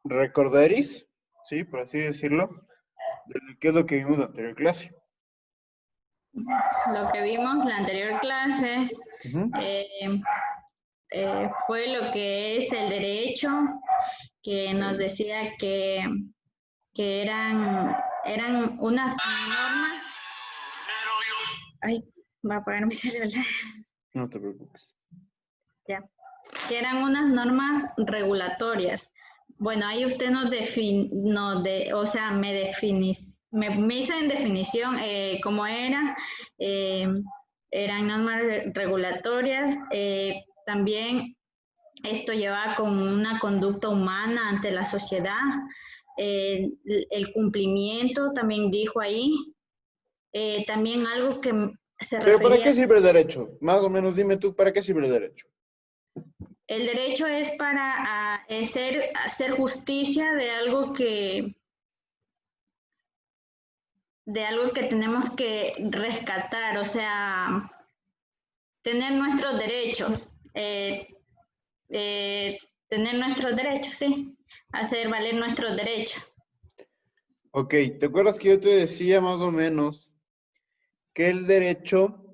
recordaréis, sí, por así decirlo, de qué es lo que vimos en la anterior clase. Lo que vimos la anterior clase Ujú. fue lo que es el derecho, que nos decía que eran unas normas. Ay, va a apagar mi celular. No te preocupes. Ya. Que eran unas normas regulatorias. Bueno, ahí usted me hizo en definición cómo era. Eran normas regulatorias. También esto lleva con una conducta humana ante la sociedad. El cumplimiento también dijo ahí. También algo que se Pero ¿para qué refería. sirve el derecho? Más o menos dime tú, ¿para qué sirve el derecho? El derecho es para hacer justicia de algo que tenemos que rescatar, o sea, tener nuestros derechos, tener nuestros derechos, sí, hacer valer nuestros derechos. Ok, ¿te acuerdas que yo te decía más o menos que el derecho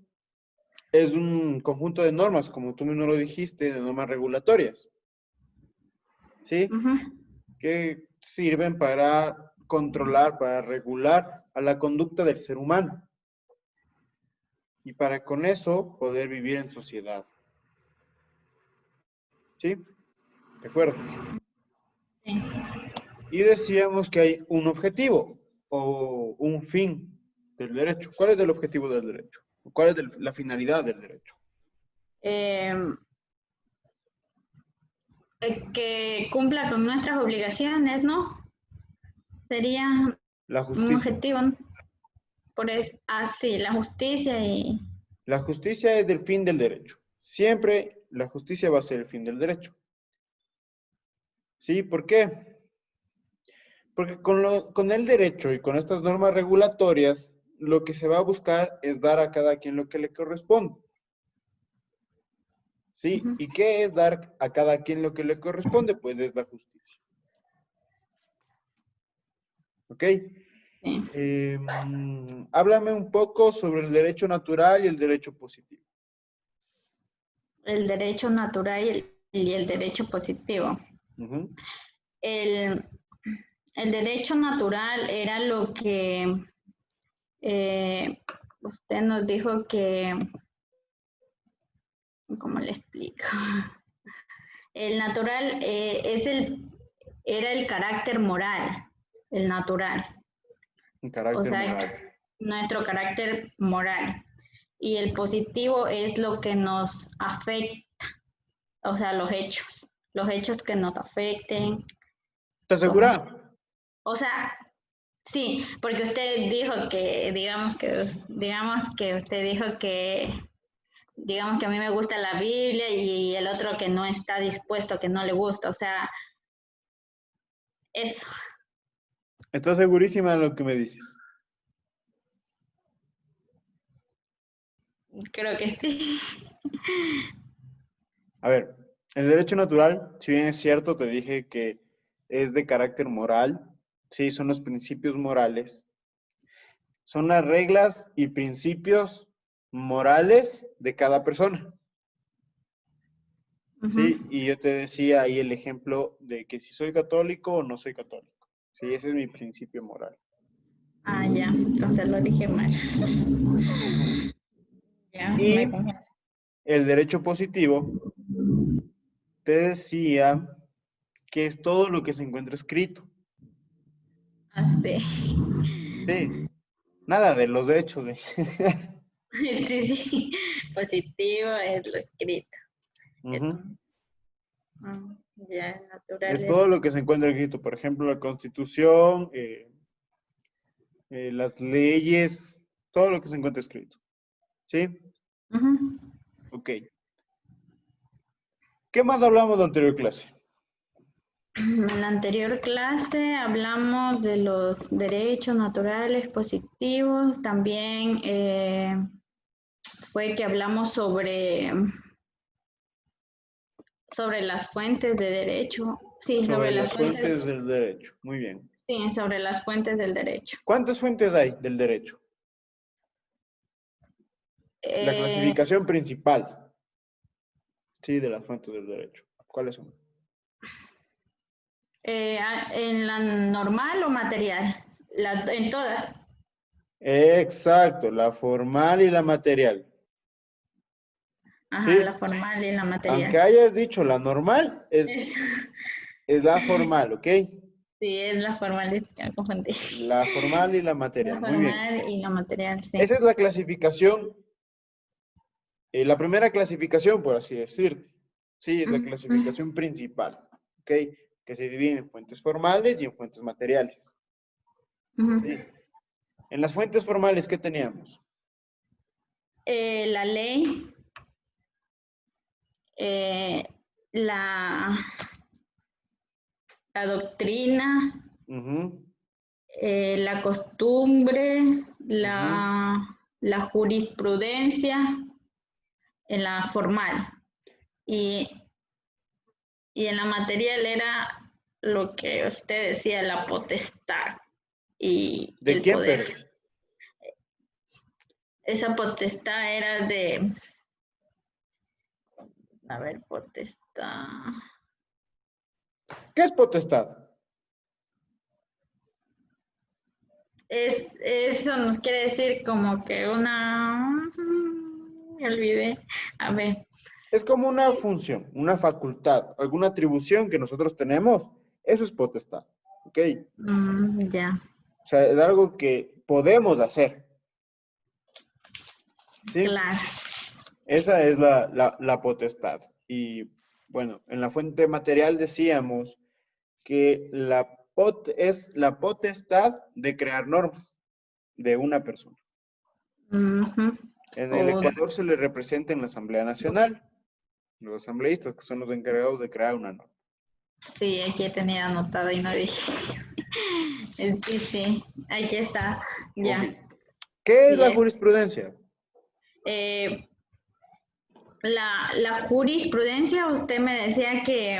es un conjunto de normas, como tú mismo lo dijiste, de normas regulatorias? ¿Sí? Ujú. Que sirven para controlar, para regular a la conducta del ser humano. Y para con eso poder vivir en sociedad. ¿Sí? ¿De acuerdo? Sí. Y decíamos que hay un objetivo o un fin del derecho. ¿Cuál es el objetivo del derecho? ¿Cuál es la finalidad del derecho? Eh, que cumpla con nuestras obligaciones, ¿no? Sería La un justicia. objetivo, ¿no? Así, la justicia y... La justicia es el fin del derecho. Siempre la justicia va a ser el fin del derecho. ¿Sí? ¿Por qué? Porque con el derecho y con estas normas regulatorias, lo que se va a buscar es dar a cada quien lo que le corresponde. ¿Sí? Ujú. ¿Y qué es dar a cada quien lo que le corresponde? Pues es la justicia. ¿Ok? Sí. Háblame un poco sobre el derecho natural y el derecho positivo. El derecho natural y el derecho positivo. Ujú. El, el derecho natural era lo que usted nos dijo que, ¿cómo le explico? El natural era el carácter moral, el natural, Un o carácter sea, moral. nuestro carácter moral. Y el positivo es lo que nos afecta, o sea, los hechos que nos afecten, ¿Estás como, segura? o sea, sí, porque usted dijo que, digamos que usted dijo que, digamos que a mí me gusta la Biblia y el otro que no está dispuesto, que no le gusta, o sea, eso, ¿Estás segurísima de lo que me dices? creo que sí. A ver, el derecho natural, si bien es cierto, te dije que es de carácter moral, sí, son los principios morales, son las reglas y principios morales de cada persona, Ujú. sí, y yo te decía ahí el ejemplo de que si soy católico o no soy católico, sí, ese es mi principio moral. Ah, ya, entonces lo dije mal. Ya, me Y confundí. el derecho positivo, te decía que es todo lo que se encuentra escrito, Ah, sí. sí, nada de los hechos, de... Sí, sí. Positivo es lo escrito. Es, Ujú. ya, natural Es es. todo lo que se encuentra escrito, por ejemplo, la Constitución, las leyes, todo lo que se encuentra escrito. ¿Sí? Ujú. Ok. ¿Qué más hablamos en la anterior clase? En la anterior clase hablamos de los derechos naturales positivos. También fue que hablamos sobre las fuentes de derecho. Sí, Sobre sobre las las fuentes fuentes, del derecho. Muy bien. sí, sobre las fuentes del derecho. ¿Cuántas fuentes hay del derecho? La Eh, clasificación principal, sí, de las fuentes del derecho. ¿Cuáles son? ¿En la normal o material? En todas. Exacto, la formal y la material. Ajá, la Sí, formal y la aunque material. hayas dicho la normal, Es, es la formal, ¿ok? sí, es la formal, es que me confundí. La formal y la La material, muy bien. formal y la material, sí. Esa es la clasificación, la primera clasificación, por así decir. Sí, es la Ujú, clasificación principal, ¿ok? Que se divide en fuentes formales y en fuentes materiales. ujú. Sí. En las fuentes formales, ¿qué teníamos? La ley, eh, la, la doctrina, Ujú, la costumbre, ujú. la jurisprudencia, en la formal. Y, y en la material era lo que usted decía, la potestad y ¿De el quién, pero? poder. Esa potestad era de, a ver, potestad. ¿Qué es potestad? Eso nos quiere decir como que me olvidé. A ver, Es como una función, una facultad, alguna atribución que nosotros tenemos. Eso es potestad, ¿ok? ya, O sea, es algo que podemos hacer, ¿sí? claro. Esa es la potestad. Y bueno, en la fuente material decíamos que es la potestad de crear normas de una persona. Ujú. En el O, Ecuador se le representa en la Asamblea Nacional, los asambleístas, que son los encargados de crear una norma. sí, aquí tenía anotado y no dije. Sí, sí, aquí está, Ok. ya. ¿Qué es Sí, la jurisprudencia? eh, la jurisprudencia, usted me decía que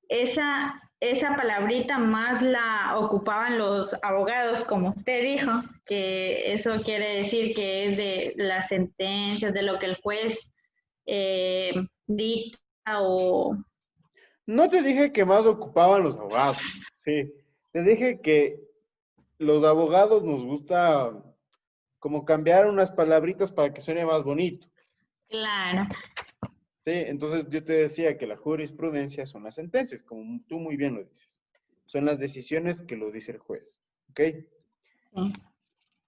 esa palabrita más la ocupaban los abogados, como usted dijo, que eso quiere decir que es de las sentencias, de lo que el juez dicta o... No te dije que más ocupaban los abogados, sí. Te dije que los abogados nos gusta como cambiar unas palabritas para que suene más bonito. Claro, Sí, entonces yo te decía que la jurisprudencia son las sentencias, como tú muy bien lo dices. Son las decisiones que lo dice el juez. ¿Ok? sí.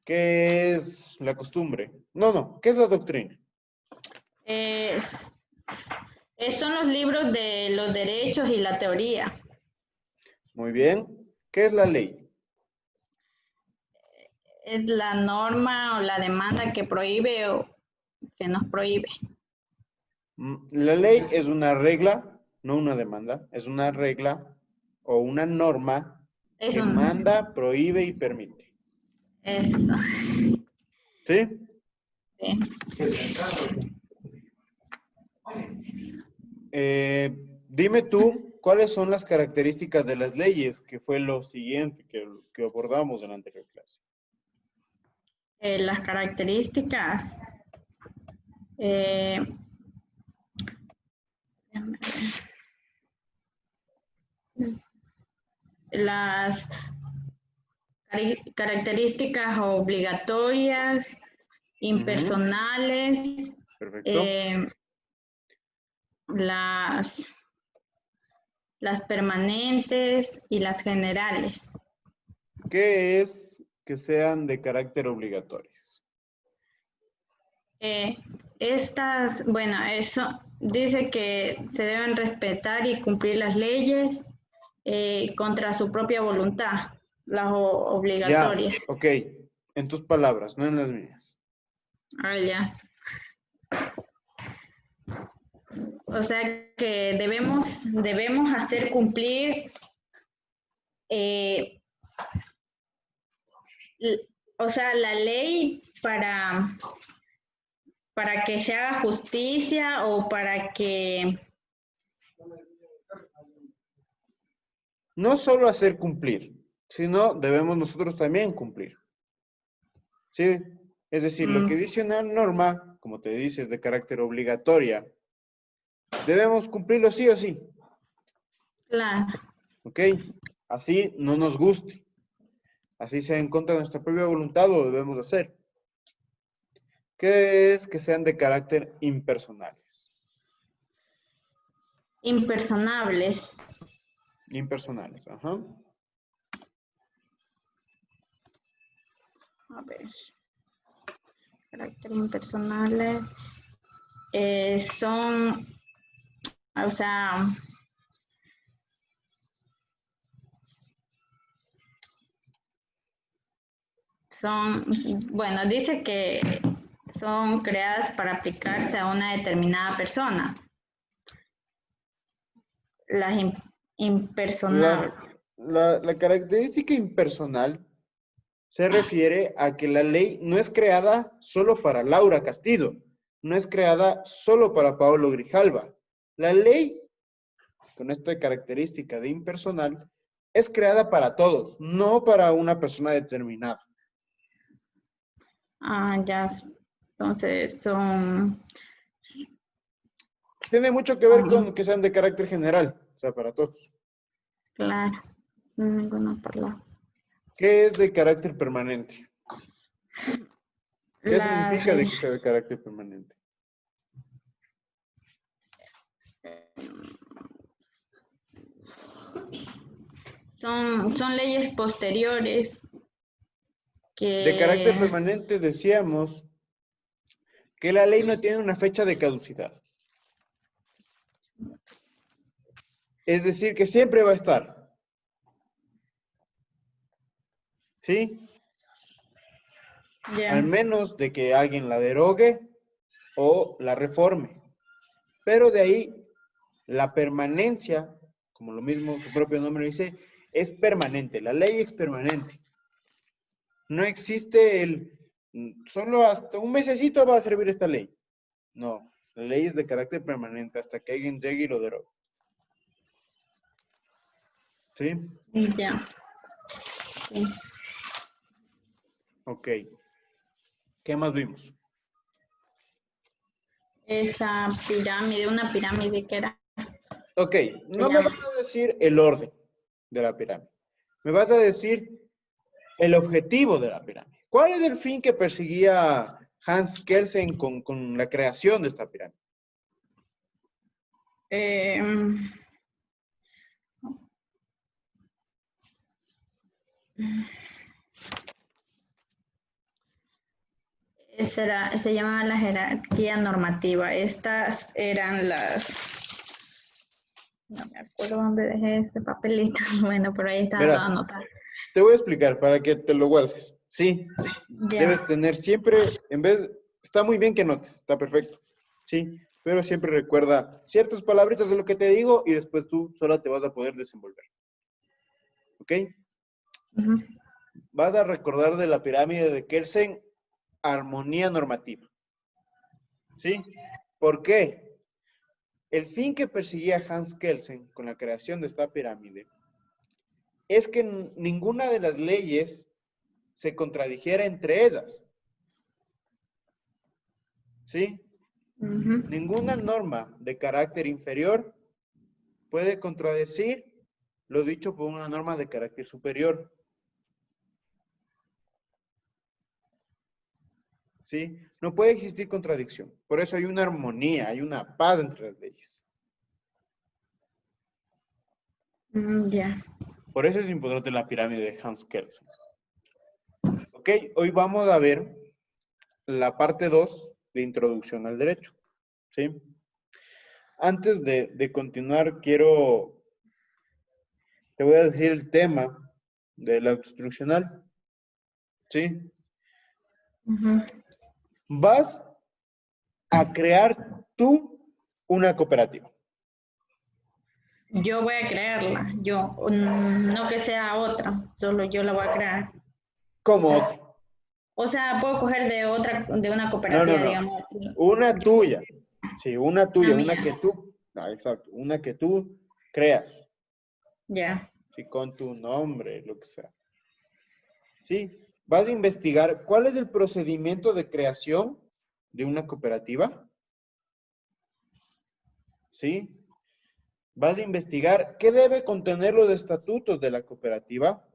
¿Qué es la costumbre? No, no, ¿qué es la doctrina? Es- son los libros de los derechos y la teoría. Muy bien. ¿Qué es la ley? Es la norma o la demanda que prohíbe o que nos prohíbe. La ley es una regla, no una demanda, es una regla o una norma Es que un... manda, prohíbe y permite. Eso, ¿Sí? sí. Dime tú, ¿cuáles son las características de las leyes? Que fue lo siguiente que abordamos en la anterior clase. Las características. eh, las características obligatorias, Ujú, impersonales, perfecto. eh, las, las permanentes y las generales. ¿Qué es que sean de carácter obligatorios? Eh, bueno, eso dice que se deben respetar y cumplir las leyes contra su propia voluntad, las Ya, obligatorias. ok, en tus palabras, no en las mías. Ah, ya. O sea que debemos hacer cumplir, eh, o sea, la ley para que se haga justicia o para que no solo hacer cumplir, sino debemos nosotros también cumplir. ¿Sí? Es decir, lo que dice una norma, como te dices, de carácter obligatoria, debemos cumplirlo sí o sí. Claro. ¿Ok? Así no nos guste. Así sea en contra de nuestra propia voluntad, lo debemos hacer. ¿Qué es que sean de carácter impersonales? Impersonables. Impersonales, ajá. A ver. Carácter impersonales. Son, o sea, son, bueno, dice que son creadas para aplicarse a una determinada persona. Las impersonables. La característica impersonal se refiere a que la ley no es creada solo para Laura Castillo, no es creada solo para Paolo Grijalva. La ley, con esta característica de impersonal, es creada para todos, no para una persona determinada. Ah, ya. Entonces son... Tiene mucho que ver con que sean de carácter general, o sea, para todos. Claro. Ninguna palabra. ¿Qué es de carácter permanente? ¿Qué Las, significa de que sea de carácter permanente? son leyes posteriores De carácter que... permanente decíamos que la ley no tiene una fecha de caducidad. Es decir, que siempre va a estar. ¿Sí? Ya. Al menos de que alguien la derogue o la reforme. Pero de ahí, la permanencia, como lo mismo su propio nombre dice, es permanente. La ley es permanente. No existe el, solo hasta un mesecito va a servir esta ley. No, la ley es de carácter permanente hasta que alguien llegue y lo derogue. ¿Sí? Ya. Sí. Ok. ¿Qué más vimos? Esa pirámide, una pirámide que era... Ok, Se no me vas llama... a decir el orden de la pirámide. Me vas a decir el objetivo de la pirámide. ¿Cuál es el fin que perseguía Hans Kelsen con la creación de esta pirámide? Esa era, se llamaba la jerarquía normativa. Estas eran las... No me acuerdo dónde dejé este papelito. Bueno, por ahí estaba todo Verás, anotado. te voy a explicar para que te lo guardes. Sí, Ya. debes tener siempre, en vez, está muy bien que notes, está perfecto. Sí, pero siempre recuerda ciertas palabritas de lo que te digo y después tú sola te vas a poder desenvolver. ¿Ok? Ujú. Vas a recordar de la pirámide de Kelsen, armonía normativa. ¿Sí? ¿Por qué? El fin que perseguía Hans Kelsen con la creación de esta pirámide es que ninguna de las leyes se contradijera entre ellas. ¿Sí? Ujú. Ninguna norma de carácter inferior puede contradecir lo dicho por una norma de carácter superior. ¿Sí? No puede existir contradicción. Por eso hay una armonía, hay una paz entre las leyes. Ya. Por eso es importante la pirámide de Hans Kelsen. Ok, hoy vamos a ver la parte 2 de introducción al derecho. ¿Sí? Antes de continuar, te voy a decir el tema de la instruccional. ¿Sí? Ujú. Vas a crear tú una cooperativa. Yo voy a crearla. Yo, no que sea otra, solo yo la voy a crear. ¿Cómo otra? O sea, puedo coger de otra, de una No, no, cooperativa, no. digamos. Una tuya. Sí, una Una tuya, una mía. que tú, exacto, una que tú creas. Ya. ¿sí? Con tu nombre, lo que sea. ¿Sí? Vas a investigar cuál es el procedimiento de creación de una cooperativa. ¿Sí? Vas a investigar qué debe contener los estatutos de la cooperativa.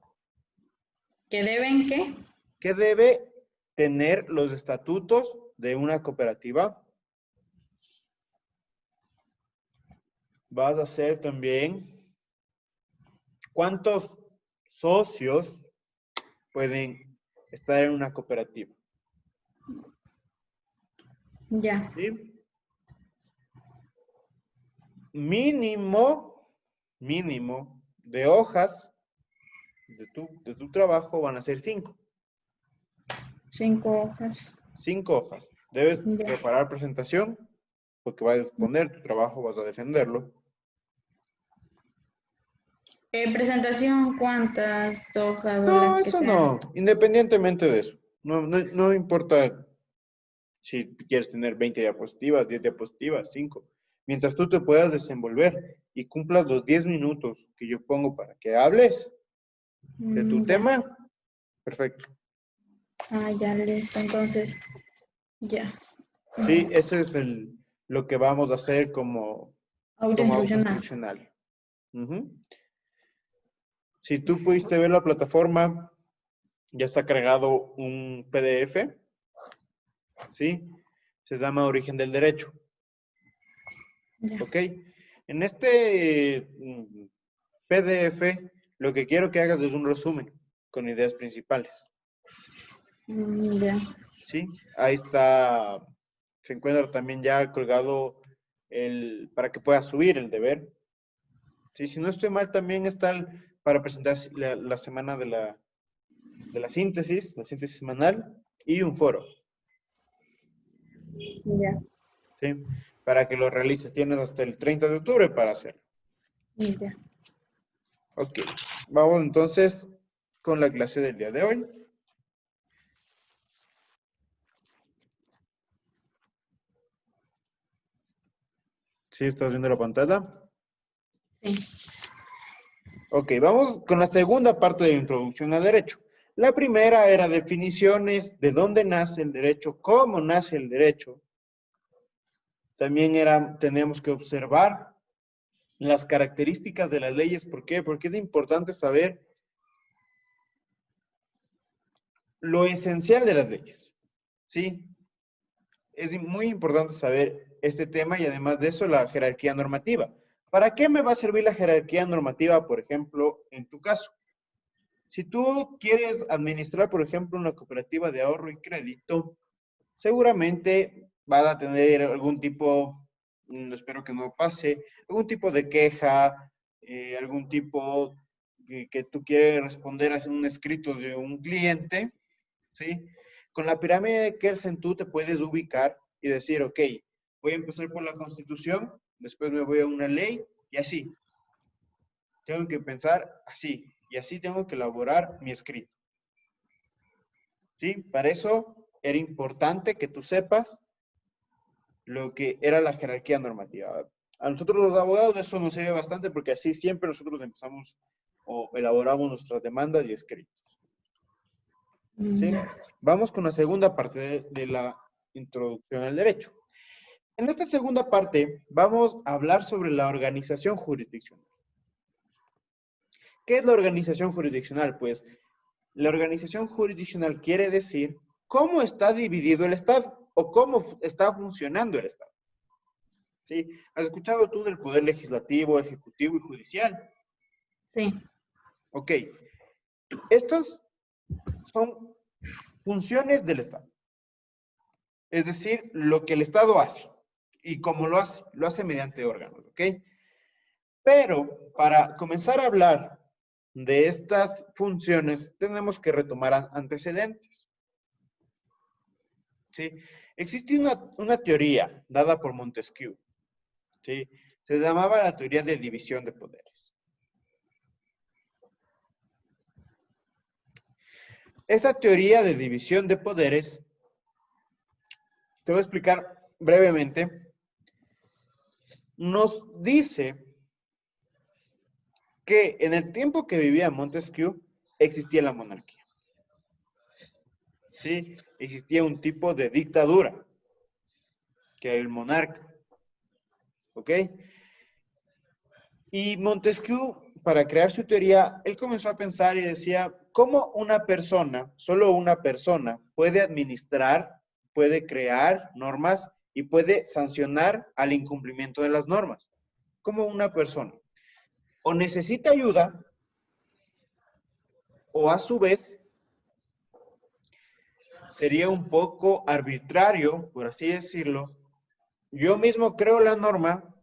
¿Que deben qué? ¿Qué debe tener los estatutos de una cooperativa? Vas a hacer también cuántos socios pueden estar en una cooperativa. Ya. ¿Sí? Mínimo de hojas de tu trabajo van a ser 5. 5 hojas. 5 hojas. Debes Ya. preparar presentación porque vas a exponer tu trabajo, vas a defenderlo. Presentación, ¿cuántas hojas o No, las que eso sean? no, independientemente de eso. No importa si quieres tener 20 diapositivas, 10 diapositivas, 5. Mientras tú te puedas desenvolver y cumplas los 10 minutos que yo pongo para que hables de tu Ya. tema, perfecto. Ah, ya, listo. Entonces, ya. Sí, ese es lo que vamos a hacer como Autoinstruccional. autoinstruccional. Ujú. Si tú pudiste ver la plataforma, ya está cargado un PDF, ¿sí? Se llama Origen del Derecho. Ya. ¿Ok? En este PDF, lo que quiero que hagas es un resumen con ideas principales. Ya. ¿Sí? Ahí está, se encuentra también ya colgado para que puedas subir el deber. ¿Sí? Si no estoy mal, también está para presentar la semana de la síntesis semanal y un foro. Ya. ¿Sí? Para que lo realices. Tienes hasta el 30 de octubre para hacerlo. Ya. Ok, vamos entonces con la clase del día de hoy. ¿Sí estás viendo la pantalla? Sí. Ok, vamos con la segunda parte de la introducción al derecho. La primera era definiciones de dónde nace el derecho, cómo nace el derecho. También teníamos que observar las características de las leyes. ¿Por qué? Porque es importante saber lo esencial de las leyes. ¿Sí? Es muy importante saber este tema y además de eso la jerarquía normativa. ¿Para qué me va a servir la jerarquía normativa, por ejemplo, en tu caso? Si tú quieres administrar, por ejemplo, una cooperativa de ahorro y crédito, seguramente vas a tener algún tipo, espero que no pase, algún tipo de queja, algún tipo que tú quieres responder a un escrito de un cliente, ¿sí? Con la pirámide de Kelsen tú te puedes ubicar y decir, ok, voy a empezar por la Constitución, después me voy a una ley y así. Tengo que pensar así y así tengo que elaborar mi escrito. ¿Sí? Para eso era importante que tú sepas lo que era la jerarquía normativa. A nosotros los abogados eso nos sirve bastante porque así siempre nosotros empezamos o elaboramos nuestras demandas y escritos. ¿Sí? Ya. Vamos con la segunda parte de la introducción al derecho. En esta segunda parte vamos a hablar sobre la organización jurisdiccional. ¿Qué es la organización jurisdiccional? Pues la organización jurisdiccional quiere decir cómo está dividido el Estado o cómo está funcionando el Estado. ¿Sí? ¿Has escuchado tú del poder legislativo, ejecutivo y judicial? Sí. Ok. Estas son funciones del Estado. Es decir, lo que el Estado hace. Y cómo lo hace mediante órganos. ¿Ok? Pero para comenzar a hablar de estas funciones, tenemos que retomar antecedentes. ¿Sí? Existe una teoría dada por Montesquieu. ¿Sí? Se llamaba la teoría de división de poderes. Esta teoría de división de poderes, te voy a explicar brevemente, nos dice que en el tiempo que vivía Montesquieu existía la monarquía. ¿Sí? Existía un tipo de dictadura, que era el monarca. ¿Ok? Y Montesquieu, para crear su teoría, él comenzó a pensar y decía, ¿cómo una persona, solo una persona, puede administrar, puede crear normas y puede sancionar al incumplimiento de las normas? ¿Cómo una persona? O necesita ayuda, o a su vez sería un poco arbitrario, por así decirlo. Yo mismo creo la norma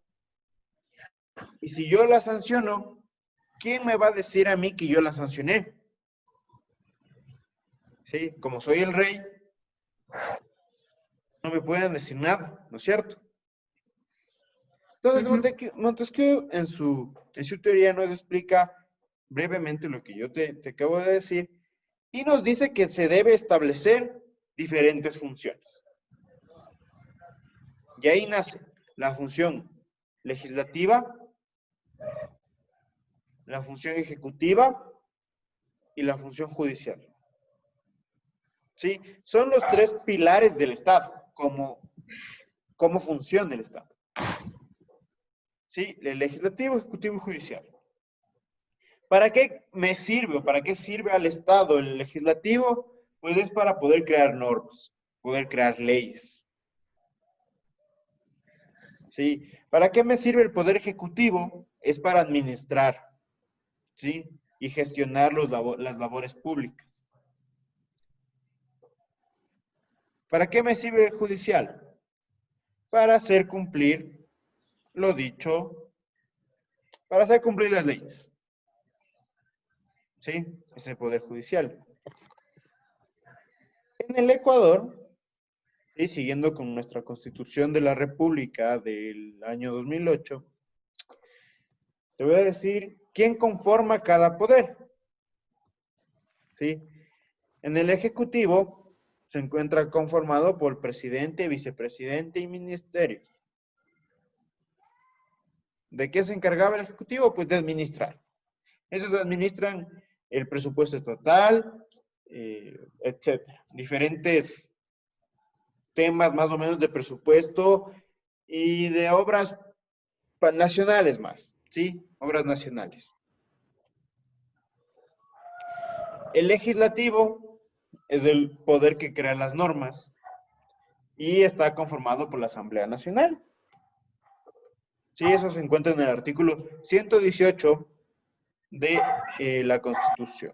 y si yo la sanciono, ¿quién me va a decir a mí que yo la sancioné? ¿Sí? Como soy el rey, no me pueden decir nada, ¿no es cierto? Entonces, Ujú. Montesquieu en su teoría nos explica brevemente lo que yo te acabo de decir y nos dice que se debe establecer diferentes funciones. Y ahí nace la función legislativa, la función ejecutiva y la función judicial. ¿Sí? Son los tres pilares del Estado, cómo funciona el Estado. ¿Sí? El legislativo, ejecutivo y judicial. ¿Para qué me sirve o para qué sirve al Estado el legislativo? Pues es para poder crear normas, poder crear leyes. ¿Sí? ¿Para qué me sirve el poder ejecutivo? Es para administrar, ¿sí? Y gestionar las labores públicas. ¿Para qué me sirve el judicial? Para hacer cumplir lo dicho, para hacer cumplir las leyes. ¿Sí? Es el poder judicial. En el Ecuador, y siguiendo con nuestra Constitución de la República del año 2008, te voy a decir quién conforma cada poder. ¿Sí? En el Ejecutivo se encuentra conformado por presidente, vicepresidente y ministerios. ¿De qué se encargaba el Ejecutivo? Pues de administrar. Ellos administran el presupuesto estatal, etcétera. Diferentes temas más o menos de presupuesto y de obras nacionales más, ¿sí? Obras nacionales. El legislativo es el poder que crea las normas y está conformado por la Asamblea Nacional. Sí, eso se encuentra en el artículo 118 de la Constitución.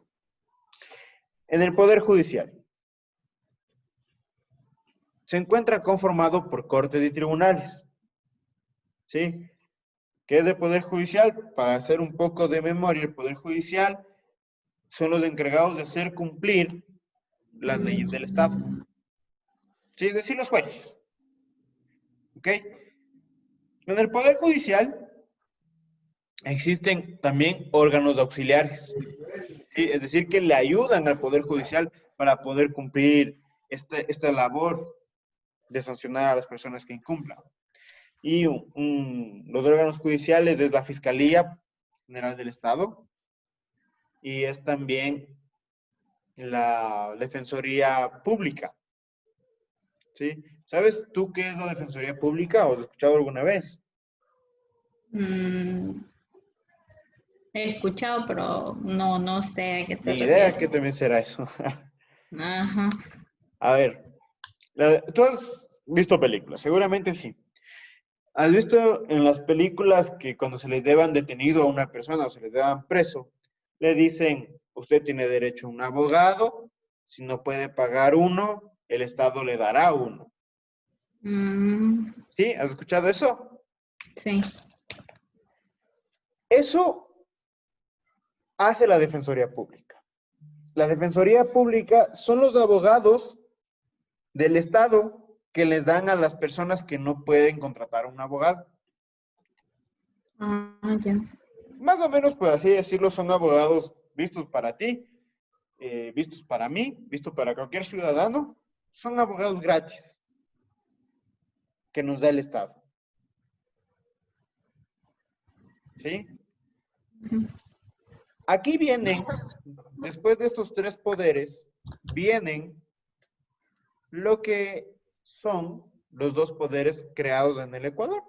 En el Poder Judicial se encuentra conformado por cortes y tribunales. ¿Sí? ¿Qué es el Poder Judicial? Para hacer un poco de memoria, el Poder Judicial son los encargados de hacer cumplir las leyes del Estado. ¿Sí? Es decir, los jueces. ¿Ok? En el Poder Judicial existen también órganos auxiliares. ¿Sí? Es decir, que le ayudan al Poder Judicial para poder cumplir esta labor de sancionar a las personas que incumplan. Y los órganos judiciales es la Fiscalía General del Estado y es también la Defensoría Pública. ¿Sí? ¿Sabes tú qué es la Defensoría Pública o has escuchado alguna vez? Mm, he escuchado, pero no sé a qué se Ni idea qué refiere. también será eso. Ajá. A ver, tú has visto películas, seguramente sí. ¿Has visto en las películas que cuando se les llevan detenido a una persona o se les llevan preso, le dicen, usted tiene derecho a un abogado, si no puede pagar uno, el Estado le dará uno? Mm, ¿Sí? ¿Has escuchado eso? sí. Eso hace la Defensoría Pública. La Defensoría Pública son los abogados del Estado que les dan a las personas que no pueden contratar a un abogado. Ah, ya. Más o menos, por así decirlo, son abogados vistos para ti, vistos para mí, vistos para cualquier ciudadano. Son abogados gratis que nos da el Estado. ¿Sí? Ujú. Aquí vienen, después de estos tres poderes, vienen lo que son los dos poderes creados en el Ecuador.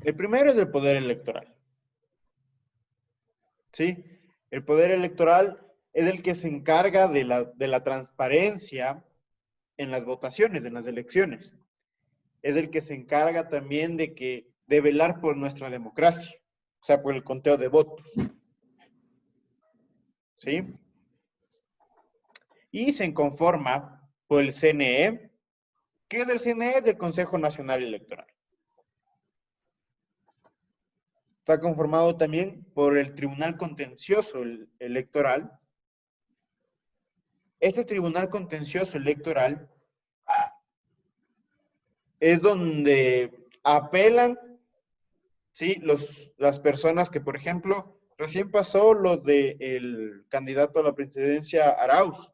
El primero es el poder electoral. ¿Sí? El poder electoral es el que se encarga de la transparencia en las votaciones, en las elecciones. Es el que se encarga también de velar por nuestra democracia, o sea, por el conteo de votos. ¿Sí? Y se conforma por el CNE. ¿Qué es el CNE? Es el Consejo Nacional Electoral. Está conformado también por el Tribunal Contencioso Electoral. Este Tribunal Contencioso Electoral es donde apelan, ¿sí? Las personas que, por ejemplo, recién pasó lo del candidato a la presidencia Arauz,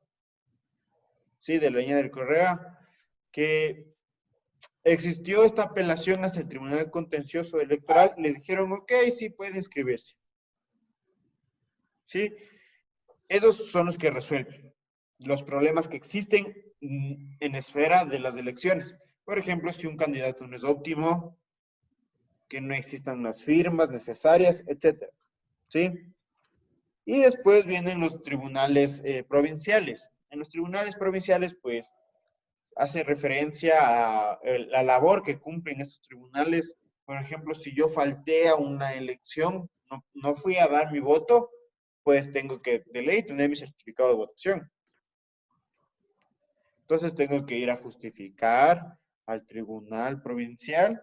¿sí? De la línea del Correa, que existió esta apelación hasta el Tribunal Contencioso Electoral, le dijeron, ok, sí puede inscribirse. ¿Sí? Esos son los que resuelven los problemas que existen en esfera de las elecciones. Por ejemplo, si un candidato no es óptimo, que no existan las firmas necesarias, etc. ¿Sí? Y después vienen los tribunales provinciales. En los tribunales provinciales, pues, hace referencia a la labor que cumplen estos tribunales. Por ejemplo, si yo falté a una elección, no fui a dar mi voto, pues tengo que, de ley, tener mi certificado de votación. Entonces tengo que ir a justificar al tribunal provincial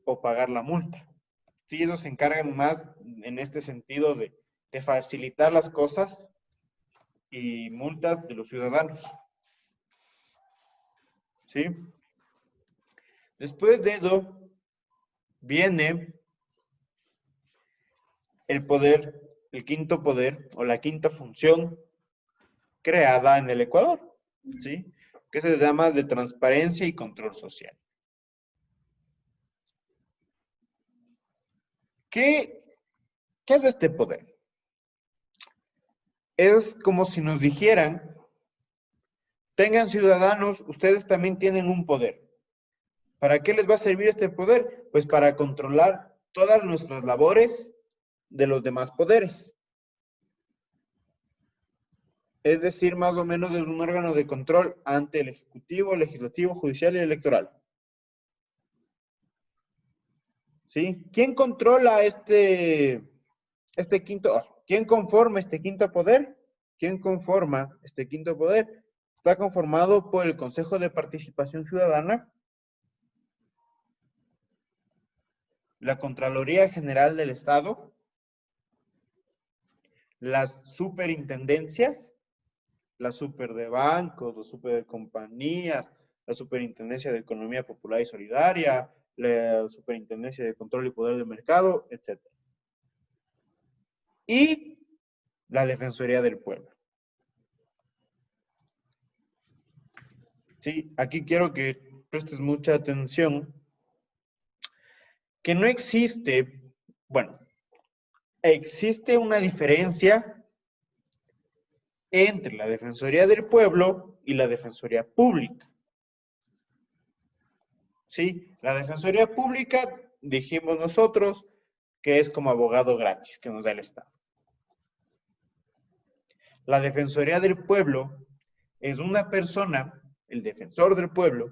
o pagar la multa. Sí, ellos se encargan más en este sentido de facilitar las cosas y multas de los ciudadanos. ¿Sí? Después de eso viene el poder, el quinto poder o la quinta función creada en el Ecuador, ¿sí? Que se llama de transparencia y control social. ¿Qué hace este poder? Es como si nos dijeran, tengan ciudadanos, ustedes también tienen un poder. ¿Para qué les va a servir este poder? Pues para controlar todas nuestras labores de los demás poderes. Es decir, más o menos es un órgano de control ante el Ejecutivo, Legislativo, Judicial y Electoral. ¿Sí? ¿Quién controla este quinto? ¿Quién conforma este quinto poder? ¿Quién conforma este quinto poder? Está conformado por el Consejo de Participación Ciudadana, la Contraloría General del Estado, las superintendencias, la super de bancos, la super de compañías, la superintendencia de Economía Popular y Solidaria, la superintendencia de Control y Poder del Mercado, etc. Y la Defensoría del Pueblo. Sí, aquí quiero que prestes mucha atención, que no existe, bueno, existe una diferencia entre la Defensoría del Pueblo y la Defensoría Pública. ¿Sí? La Defensoría Pública, dijimos nosotros, que es como abogado gratis que nos da el Estado. La Defensoría del Pueblo es una persona, el defensor del pueblo,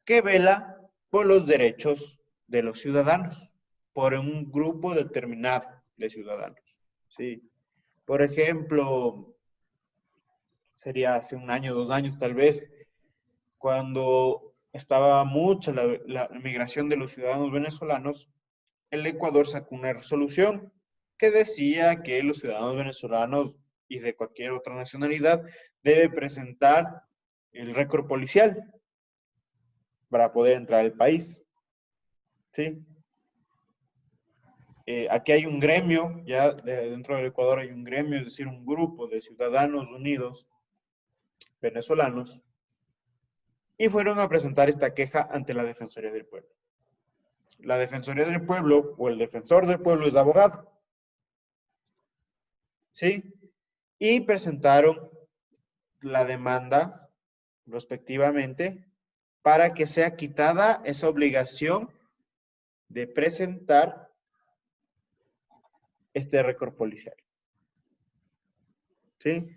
que vela por los derechos de los ciudadanos, por un grupo determinado de ciudadanos. ¿Sí? Por ejemplo, sería hace un año, 2 años tal vez, cuando estaba mucha la migración de los ciudadanos venezolanos, el Ecuador sacó una resolución que decía que los ciudadanos venezolanos y de cualquier otra nacionalidad debe presentar el récord policial para poder entrar al país. ¿Sí? Aquí hay un gremio, ya dentro del Ecuador hay un gremio, es decir, un grupo de ciudadanos unidos venezolanos, y fueron a presentar esta queja ante la Defensoría del Pueblo. la Defensoría del Pueblo o el defensor del pueblo es abogado. ¿Sí? Y presentaron la demanda, respectivamente, para que sea quitada esa obligación de presentar este récord policial. ¿Sí?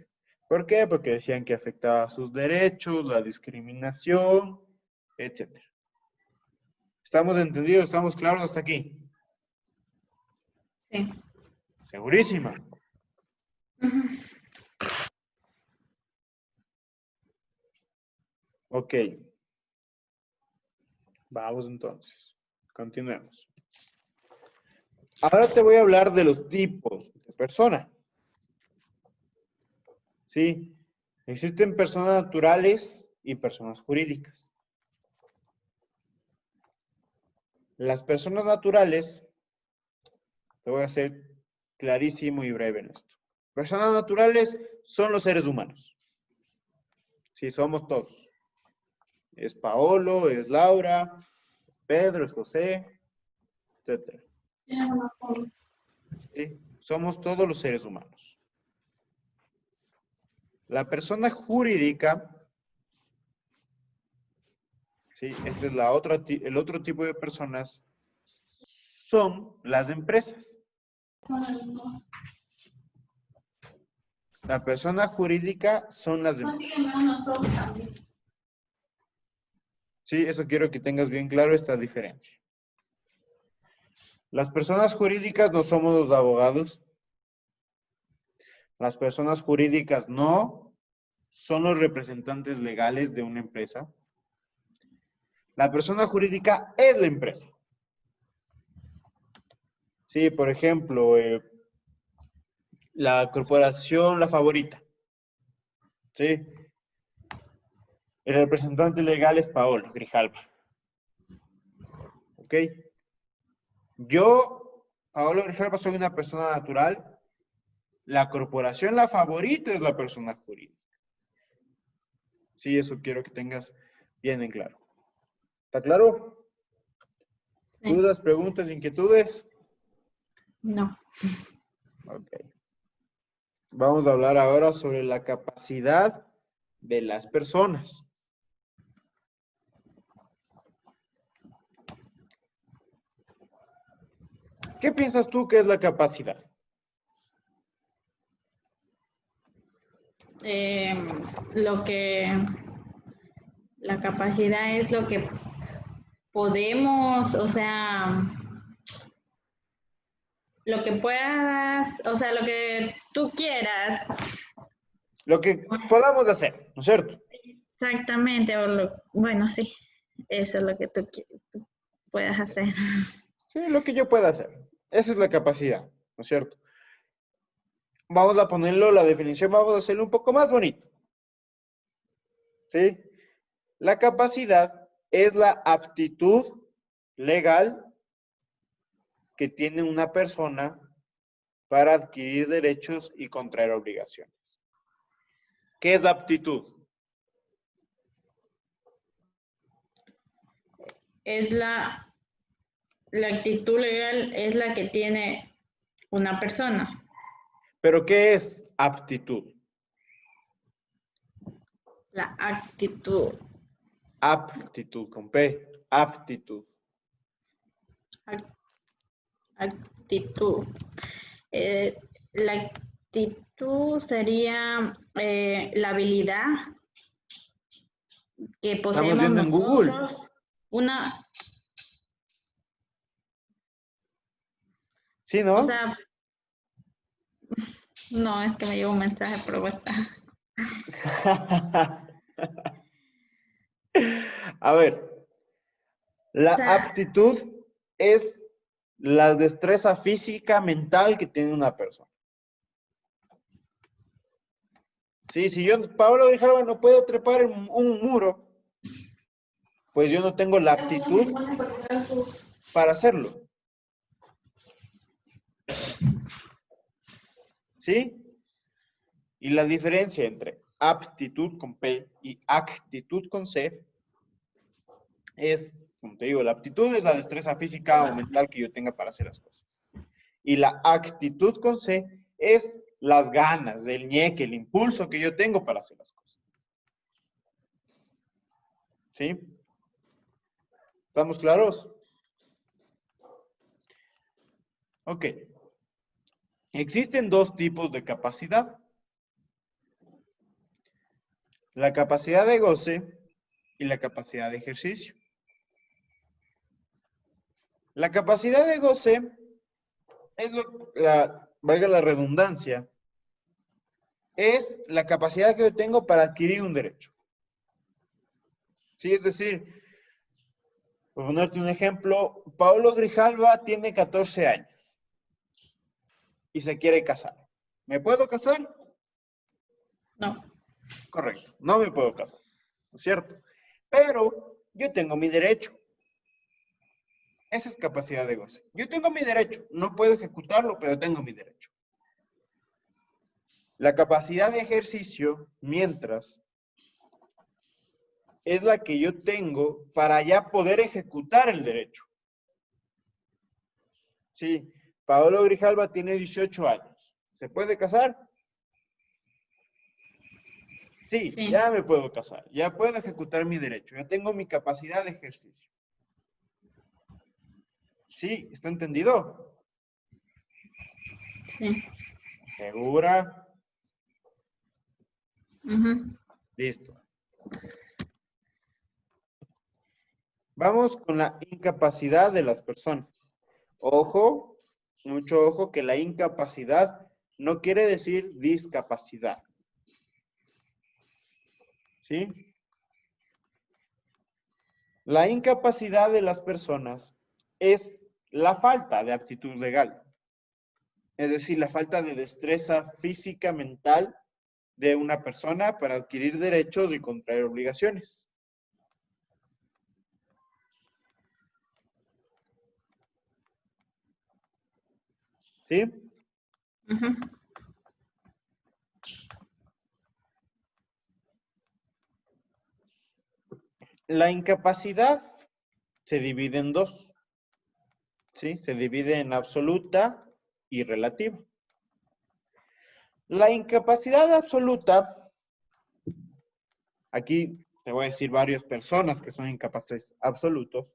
¿Por qué? Porque decían que afectaba sus derechos, la discriminación, etc. ¿Estamos entendidos? ¿Estamos claros hasta aquí? Sí. Segurísima. Ok. Vamos entonces. Continuemos. Ahora te voy a hablar de los tipos de persona. ¿Sí? Existen personas naturales y personas jurídicas. Las personas naturales, te voy a hacer clarísimo y breve en esto. Personas naturales son los seres humanos. Sí, somos todos. Es Paolo, es Laura, Pedro, es José, etc. ¿Sí? Somos todos los seres humanos. La persona jurídica, ¿sí? Esta es el otro tipo de personas, son las empresas. La persona jurídica son las empresas. Sí, eso quiero que tengas bien claro esta diferencia. Las personas jurídicas no somos los abogados. Las personas jurídicas no son los representantes legales de una empresa. La persona jurídica es la empresa. Sí, por ejemplo, la corporación La Favorita. Sí. El representante legal es Paolo Grijalva. ¿Ok? Yo, Paolo Grijalva, soy una persona natural. La corporación La Favorita es la persona jurídica. Sí, eso quiero que tengas bien en claro. ¿Está claro? Sí. ¿Dudas, preguntas, inquietudes? No. Ok. Vamos a hablar ahora sobre la capacidad de las personas. ¿Qué piensas tú que es la capacidad? Lo que la capacidad es lo que podemos, o sea, lo que puedas, o sea, lo que tú quieras. Lo que podamos hacer, ¿no es cierto? Exactamente, bueno, sí, eso es lo que tú puedas hacer. Sí, lo que yo pueda hacer. Esa es la capacidad, ¿no es cierto? Vamos a ponerlo, la definición, vamos a hacerlo un poco más bonito. ¿Sí? La capacidad es la aptitud legal que tiene una persona para adquirir derechos y contraer obligaciones. ¿Qué es aptitud? Es la actitud legal es la que tiene una persona. ¿Pero qué es aptitud? La actitud. Aptitud, con P. Aptitud. Actitud. La actitud sería la habilidad que Estamos poseemos viendo en Google. nosotros. Una, ¿Sí, o no? sea, no, es que me llegó un mensaje por WhatsApp. A ver, la O sea, aptitud es la destreza física, mental que tiene una persona. Sí, si yo, Pablo Grijalva, no puedo trepar en un muro, pues yo no tengo la aptitud para hacerlo. ¿Sí? Y la diferencia entre aptitud con P y actitud con C es como te digo, la aptitud es la destreza física o mental que yo tenga para hacer las cosas. Y la actitud con C es las ganas, el ñeque, el impulso que yo tengo para hacer las cosas. ¿Sí? ¿Estamos claros? Ok. Existen dos tipos de capacidad. La capacidad de goce y la capacidad de ejercicio. La capacidad de goce es valga la redundancia, es la capacidad que yo tengo para adquirir un derecho. Sí, es decir, por ponerte un ejemplo, Paolo Grijalva tiene 14 años y se quiere casar. ¿Me puedo casar? No. Correcto, no me puedo casar, ¿no es cierto? Pero yo tengo mi derecho. Esa es capacidad de goce. Yo tengo mi derecho, no puedo ejecutarlo, pero tengo mi derecho. La capacidad de ejercicio, mientras, es la que yo tengo para ya poder ejecutar el derecho. Sí, Paolo Grijalva tiene 18 años. ¿Se puede casar? Sí, Sí. ya me puedo casar. Ya puedo ejecutar mi derecho. Ya tengo mi capacidad de ejercicio. ¿Sí? ¿Está entendido? Sí. ¿Segura? Ujú. Listo. Vamos con la incapacidad de las personas. Ojo, mucho ojo, que la incapacidad no quiere decir discapacidad. ¿Sí? La incapacidad de las personas es la falta de aptitud legal. Es decir, la falta de destreza física, mental de una persona para adquirir derechos y contraer obligaciones. ¿Sí? Ujú. La incapacidad se divide en dos. ¿Sí? Se divide en absoluta y relativa. La incapacidad absoluta, aquí te voy a decir varias personas que son incapaces absolutos,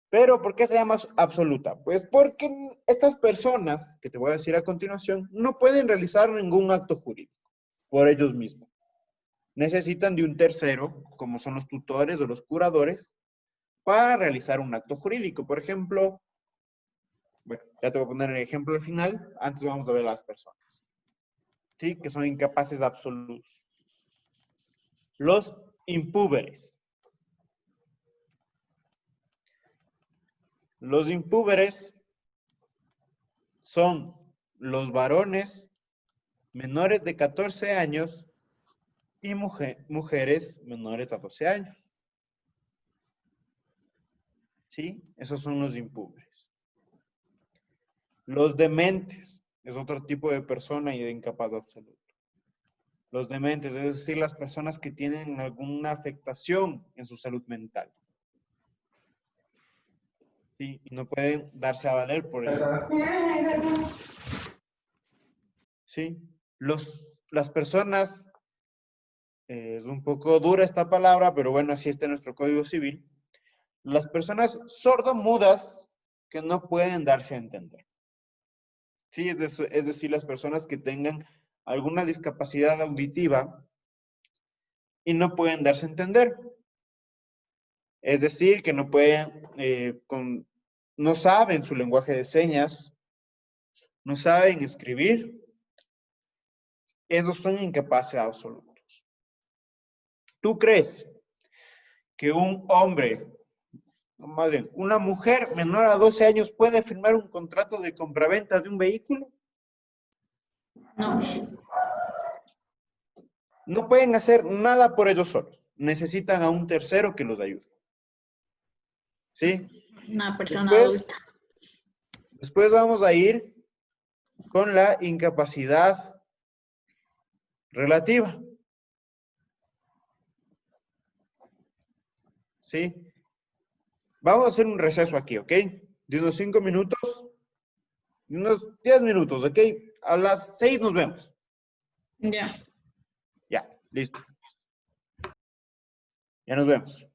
pero ¿por qué se llama absoluta? Pues porque estas personas, que te voy a decir a continuación, no pueden realizar ningún acto jurídico por ellos mismos. Necesitan de un tercero, como son los tutores o los curadores, para realizar un acto jurídico. Por ejemplo, bueno, ya te voy a poner el ejemplo al final, antes vamos a ver a las personas, ¿sí? Que son incapaces absolutos. Los impúberes. Los impúberes son los varones menores de 14 años y mujeres menores a 12 años. ¿Sí? Esos son los impúberes. Los dementes es otro tipo de persona y de incapaz absoluto. Los dementes, es decir, las personas que tienen alguna afectación en su salud mental. ¿Sí? Y no pueden darse a valer por ello. ¿Sí? Las personas, es un poco dura esta palabra, pero bueno, así está en nuestro Código Civil. Las personas sordomudas que no pueden darse a entender. Sí, es decir, las personas que tengan alguna discapacidad auditiva y no pueden darse a entender. Es decir, que no pueden, no saben su lenguaje de señas, no saben escribir. Esos son incapaces absolutos. ¿Tú crees que un hombre, no, más bien, una mujer menor a 12 años puede firmar un contrato de compraventa de un vehículo? No. No pueden hacer nada por ellos solos. Necesitan a un tercero que los ayude. ¿Sí? Una persona adulta. Después vamos a ir con la incapacidad relativa. ¿Sí? Vamos a hacer un receso aquí, ¿ok? De unos 5 minutos, de unos 10 minutos, ¿ok? A las 6 nos vemos. Ya. Ya, listo. Ya nos vemos.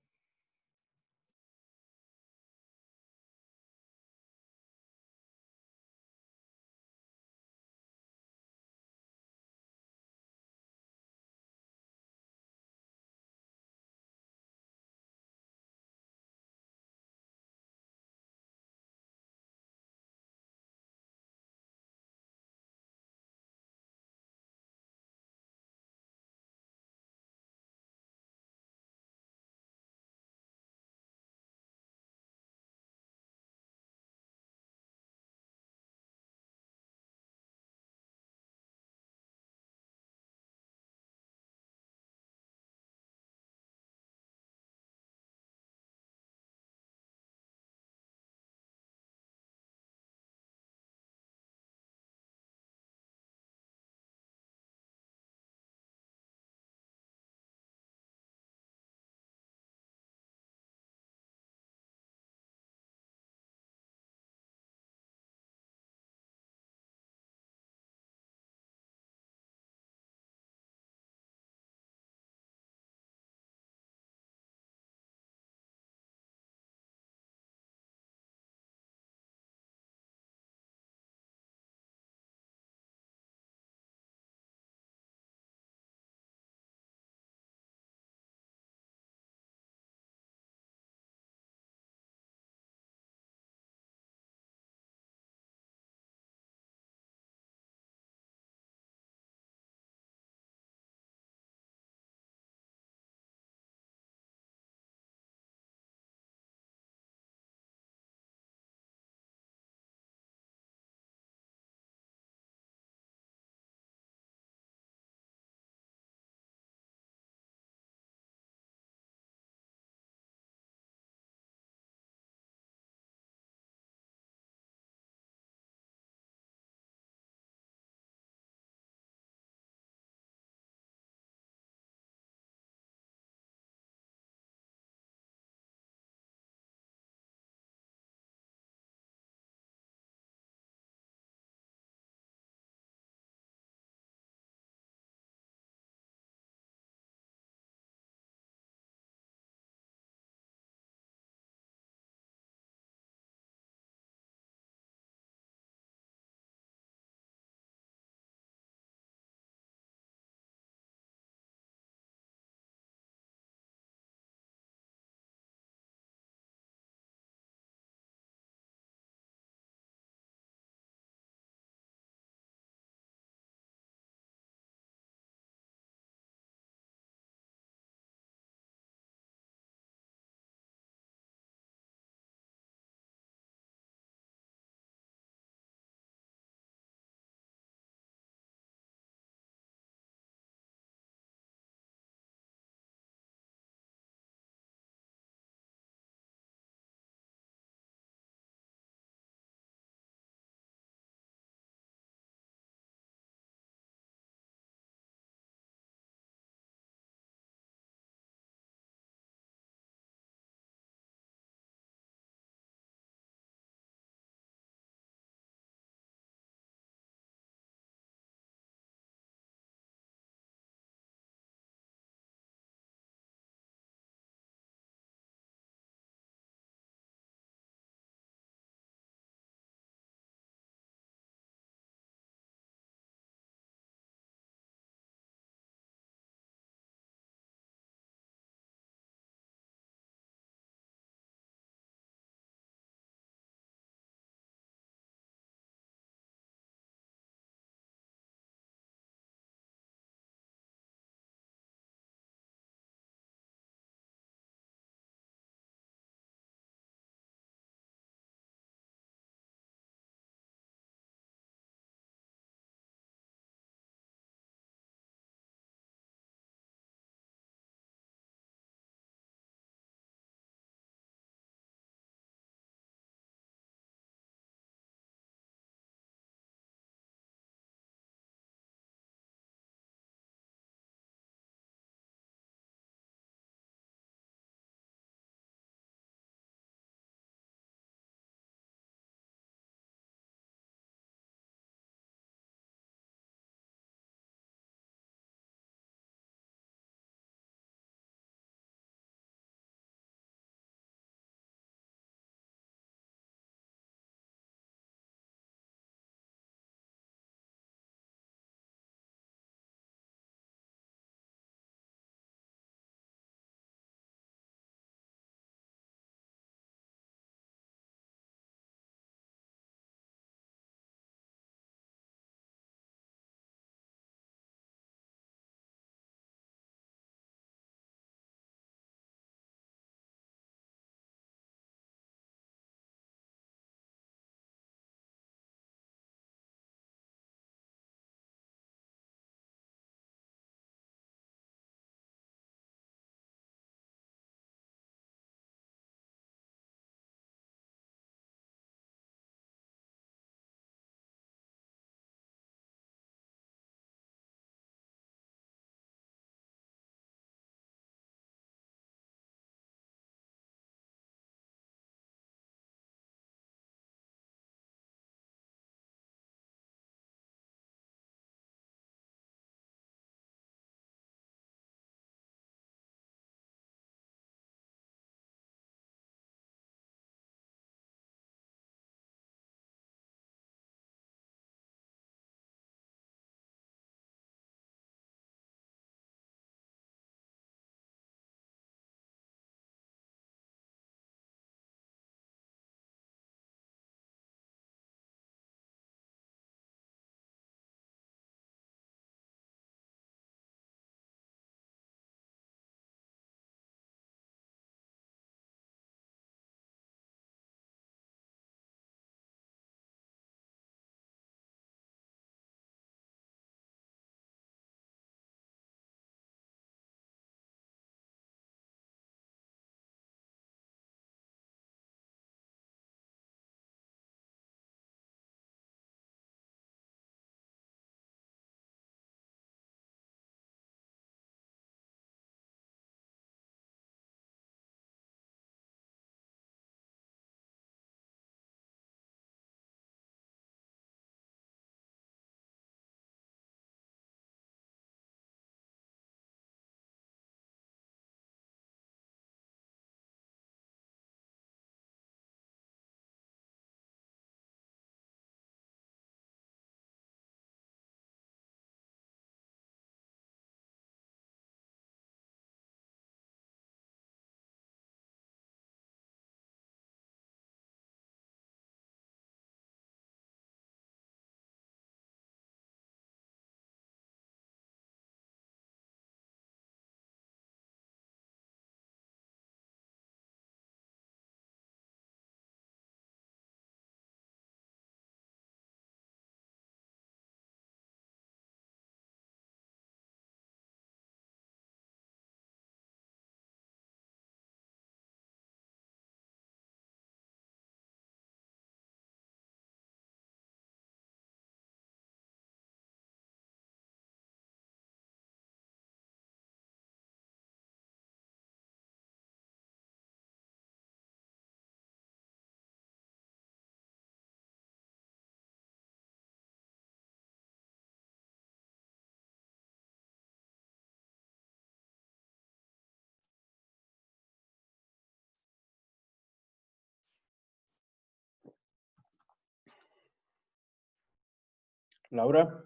Laura.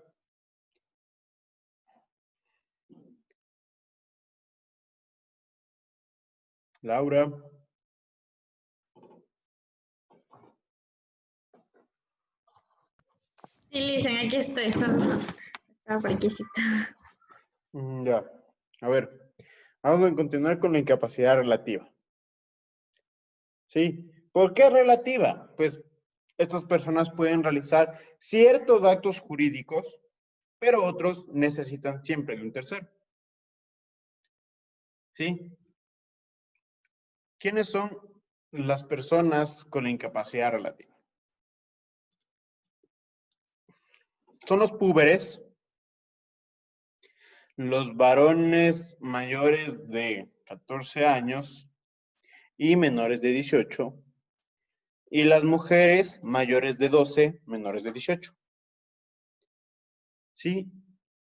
Laura. Sí, Listen, aquí estoy, solo estaba por aquí. Ya. A ver, vamos a continuar con la incapacidad relativa. ¿Sí? ¿Por qué relativa? Pues estas personas pueden realizar ciertos actos jurídicos, pero otros necesitan siempre de un tercero. ¿Sí? ¿Quiénes son las personas con la incapacidad relativa? Son los púberes, los varones mayores de 14 años y menores de 18, y las mujeres mayores de 12, menores de 18. ¿Sí?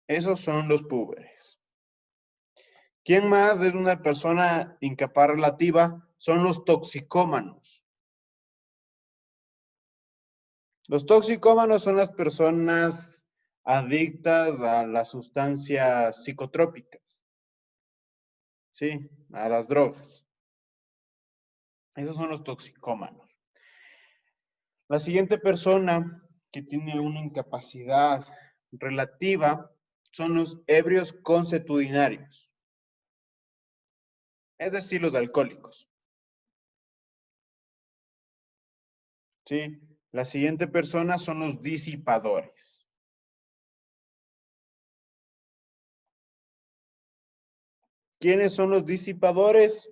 Esos son los púberes. ¿Quién más es una persona incapaz relativa? Son los toxicómanos. Los toxicómanos son las personas adictas a las sustancias psicotrópicas. ¿Sí? A las drogas. Esos son los toxicómanos. La siguiente persona que tiene una incapacidad relativa son los ebrios consuetudinarios. Es decir, los alcohólicos. ¿Sí? La siguiente persona son los disipadores. ¿Quiénes son los disipadores?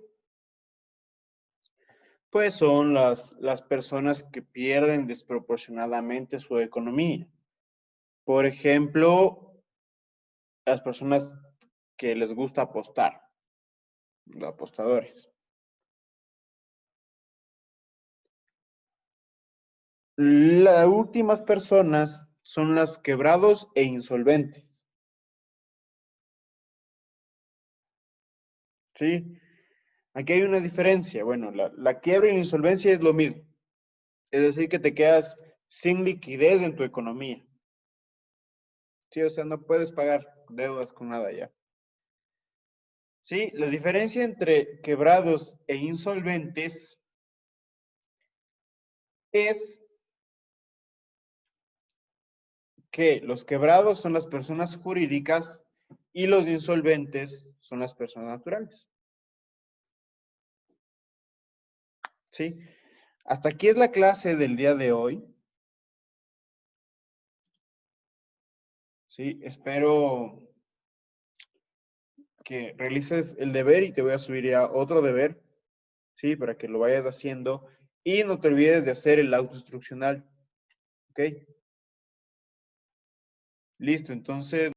Pues son las personas que pierden desproporcionadamente su economía. Por ejemplo, las personas que les gusta apostar, los apostadores. Las últimas personas son las quebrados e insolventes. ¿Sí? Aquí hay una diferencia. Bueno, la quiebra y la insolvencia es lo mismo. Es decir, que te quedas sin liquidez en tu economía. Sí, o sea, no puedes pagar deudas con nada ya. Sí, la diferencia entre quebrados e insolventes es que los quebrados son las personas jurídicas y los insolventes son las personas naturales. ¿Sí? Hasta aquí es la clase del día de hoy. Sí, espero que realices el deber y te voy a subir ya otro deber, ¿sí? Para que lo vayas haciendo y no te olvides de hacer el autoinstruccional, ¿ok? Listo, entonces...